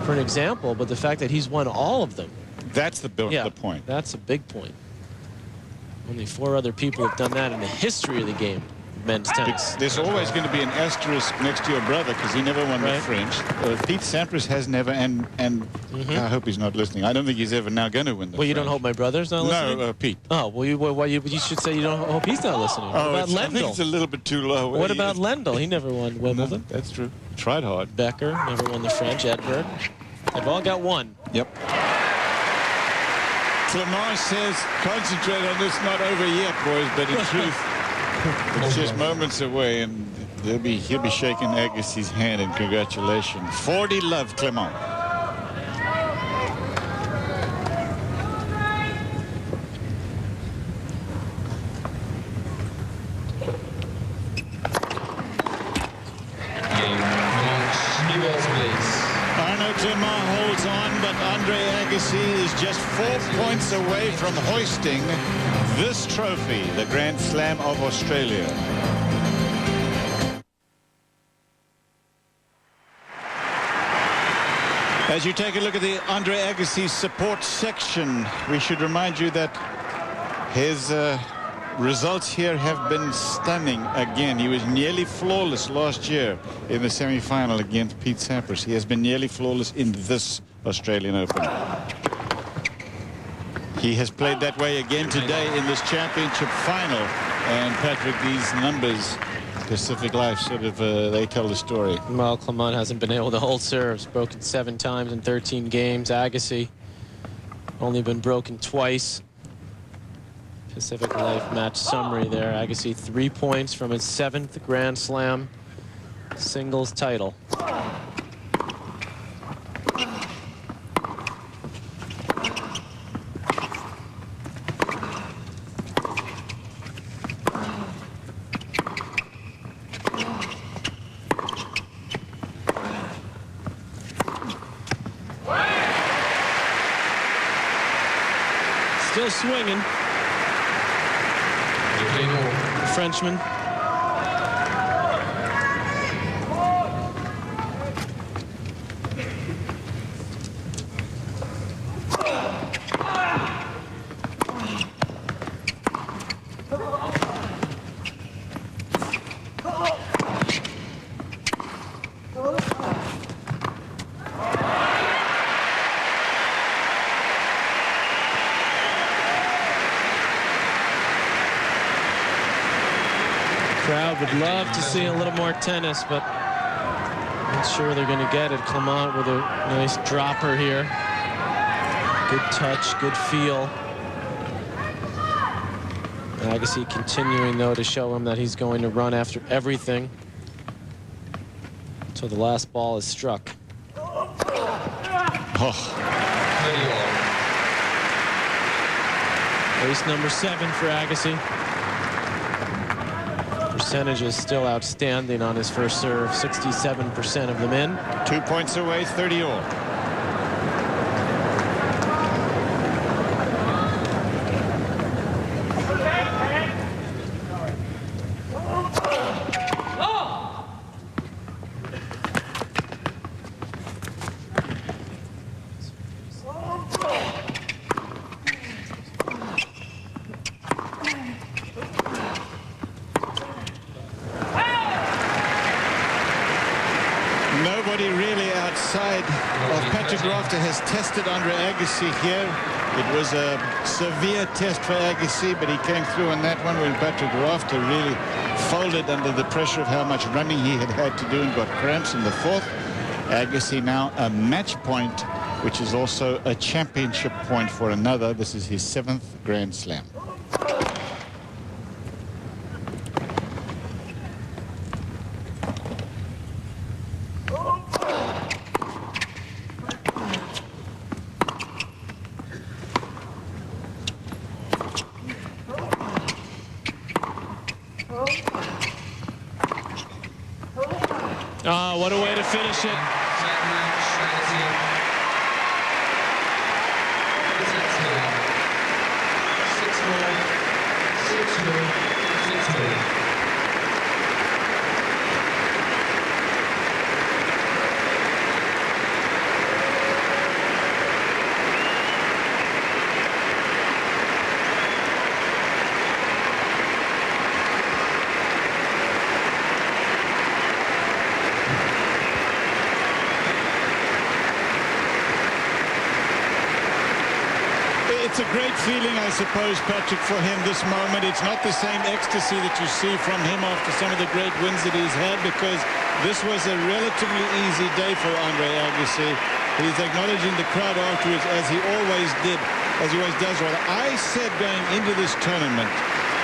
for an example, but the fact that he's won all of them. That's the point. That's a big point. Only 4 other people have done that in the history of the game, men's tennis. There's always going to be an asterisk next to your brother because he never won the French. Pete Sampras has never, and I hope he's not listening. I don't think he's ever now going to win the French. You don't hope my brother's not listening? No, Pete. Oh, well, you should say you don't hope he's not listening. What about Lendl? I think it's a little bit too low. What about Lendl? He never won Wimbledon. No, that's true. Tried hard. Becker never won the French. Edberg. They've all got 1. Yep. Clement says, concentrate on this, not over yet, boys, but in truth, it's just moments away, and he'll be shaking Agassi's hand in congratulations. 40 love, Clement. Clement holds on, but Andre Agassi is just 4 points away from hoisting this trophy, the Grand Slam of Australia. As you take a look at the Andre Agassi support section, we should remind you that his results here have been stunning again. He was nearly flawless last year in the semi-final against Pete Sampras. He has been nearly flawless in this Australian Open. He has played that way again today in this championship final. And Patrick, these numbers, Pacific Life, sort of, they tell the story. Well, Clement hasn't been able to hold serves. Broken 7 times in 13 games. Agassi only been broken twice. Pacific Life match summary there. Agassi 3 points from his 7th Grand Slam singles title. Still swinging. The Frenchman. Crowd would love to see a little more tennis, but not sure they're going to get it. Clement with a nice dropper here. Good touch, good feel. Agassi continuing, though, to show him that he's going to run after everything until the last ball is struck. Ace number 7 for Agassi. Percentage is still outstanding on his first serve, 67% of them in. 2 points away, 30 all. Nobody really outside of Patrick Rafter has tested Andre Agassi here. It was a severe test for Agassi, but he came through on that one when Patrick Rafter really folded under the pressure of how much running he had to do and got cramps in the 4th. Agassi now a match point, which is also a championship point for another. This is his 7th Grand Slam. What a way to finish it. It's a great feeling, I suppose, Patrick, for him this moment. It's not the same ecstasy that you see from him after some of the great wins that he's had, because this was a relatively easy day for Andre Agassi. He's acknowledging the crowd afterwards, as he always did, as he always does. I said going into this tournament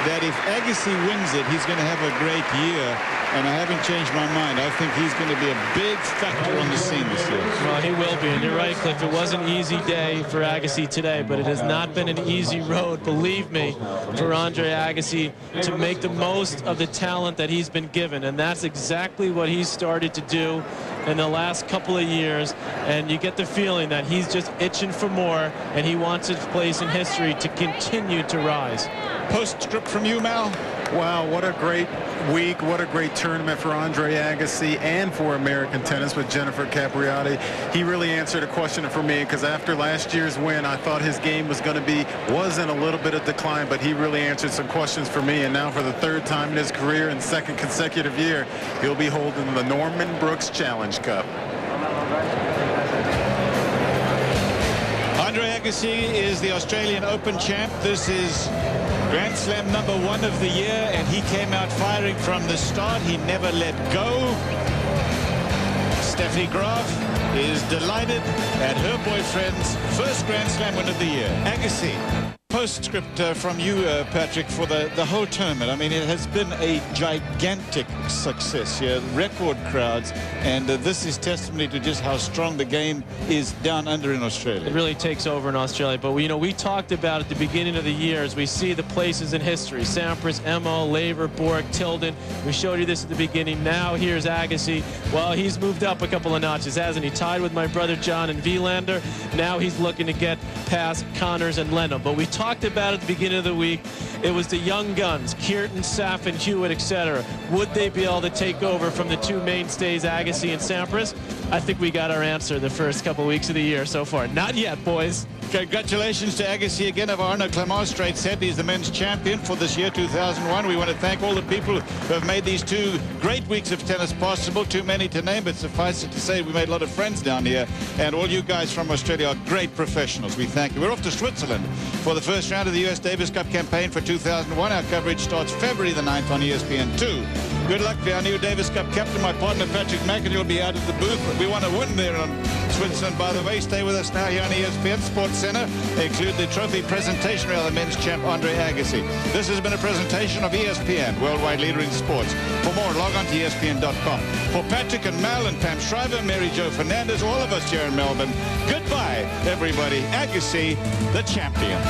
that if Agassi wins it, he's going to have a great year, and I haven't changed my mind. I think he's going to be a big factor on the scene this year. Well, he will be, and you're right, Cliff. It was an easy day for Agassi today, but it has not been an easy road, believe me, for Andre Agassi to make the most of the talent that he's been given, and that's exactly what he's started to do. in the last couple of years, and you get the feeling that he's just itching for more, and he wants his place in history to continue to rise. Postscript from you, Mal? Wow, what a great week. What a great tournament for Andre Agassi and for American tennis with Jennifer Capriati. He really answered a question for me, because after last year's win, I thought his game was in a little bit of decline, but he really answered some questions for me. And now for the third time in his career and second consecutive year, he'll be holding the Norman Brooks Challenge Cup. Andre Agassi is the Australian Open champ. This is Grand Slam #1 of the year, and he came out firing from the start. He never let go. Steffi Graf is delighted at her boyfriend's first Grand Slam win of the year. Agassi, postscript from you, Patrick, for the whole tournament. I mean, it has been a gigantic success here, record crowds, and this is testimony to just how strong the game is down under in Australia. It really takes over in Australia, but we talked about at the beginning of the year as we see the places in history: Sampras, Emmo, Laver, Bork, Tilden. We showed you this at the beginning. Now here's Agassi. Well, he's moved up a couple of notches, hasn't he? Tied with my brother John and Wielander. Now he's looking to get past Connors and Leno. But we talked about at the beginning of the week, it was the young guns, Kierton, Safin, Hewitt, etc. Would they be able to take over from the two mainstays, Agassi and Sampras? I think we got our answer the first couple weeks of the year so far. Not yet, boys. Congratulations to Agassi again of Arnaud Clement, straight set. He's the men's champion for this year, 2001. We want to thank all the people who have made these 2 great weeks of tennis possible. Too many to name, but suffice it to say we made a lot of friends down here. And all you guys from Australia are great professionals. We thank you. We're off to Switzerland for the first round of the US Davis Cup campaign for 2001. Our coverage starts February the 9th on ESPN2. Good luck to our new Davis Cup captain, my partner Patrick McEnroe will be out of the booth. We want to win there on Switzerland, by the way. Stay with us now here on ESPN Sports Center. They include the trophy presentation of the men's champ Andre Agassi. This has been a presentation of ESPN, worldwide leader in sports. For more, log on to ESPN.com. For Patrick and Mal and Pam Shriver, Mary Jo Fernandez, all of us here in Melbourne, goodbye, everybody. Agassi, the champion.